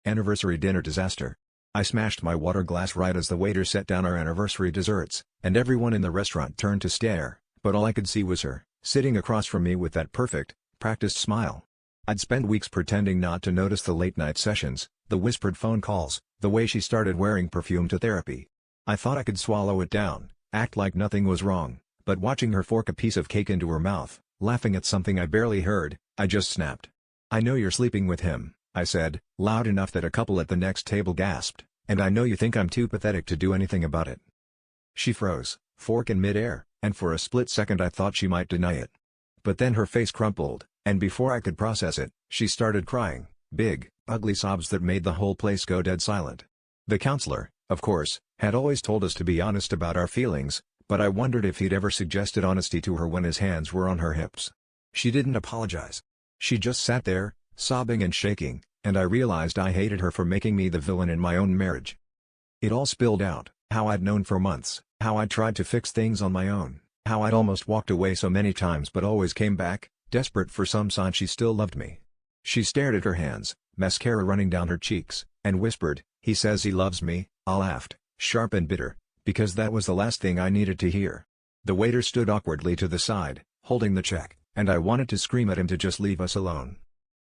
Anniversary dinner disaster. I smashed my water glass right as the waiter set down our anniversary desserts, and everyone in the restaurant turned to stare, but all I could see was her, sitting across from me with that perfect, practiced smile. I'd spend weeks pretending not to notice the late-night sessions, the whispered phone calls, the way she started wearing perfume to therapy. I thought I could swallow it down, act like nothing was wrong, but watching her fork a piece of cake into her mouth, laughing at something I barely heard, I just snapped. "I know you're sleeping with him," I said, loud enough that a couple at the next table gasped, "and I know you think I'm too pathetic to do anything about it." She froze, fork in midair, and for a split second I thought she might deny it. But then her face crumpled, and before I could process it, she started crying, big, ugly sobs that made the whole place go dead silent. The counselor, of course, had always told us to be honest about our feelings, but I wondered if he'd ever suggested honesty to her when his hands were on her hips. She didn't apologize. She just sat there, sobbing and shaking, and I realized I hated her for making me the villain in my own marriage. It all spilled out, how I'd known for months, how I'd tried to fix things on my own, how I'd almost walked away so many times but always came back, desperate for some sign she still loved me. She stared at her hands, mascara running down her cheeks, and whispered, "He says he loves me." I laughed, sharp and bitter, because that was the last thing I needed to hear. The waiter stood awkwardly to the side, holding the check, and I wanted to scream at him to just leave us alone.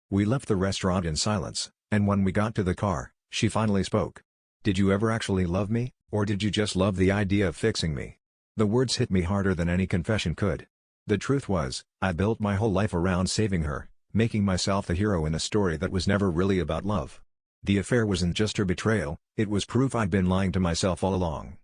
We left the restaurant in silence, and when we got to the car, she finally spoke. "Did you ever actually love me, or did you just love the idea of fixing me?" The words hit me harder than any confession could. The truth was, I built my whole life around saving her, making myself the hero in a story that was never really about love. The affair wasn't just her betrayal, it was proof I'd been lying to myself all along.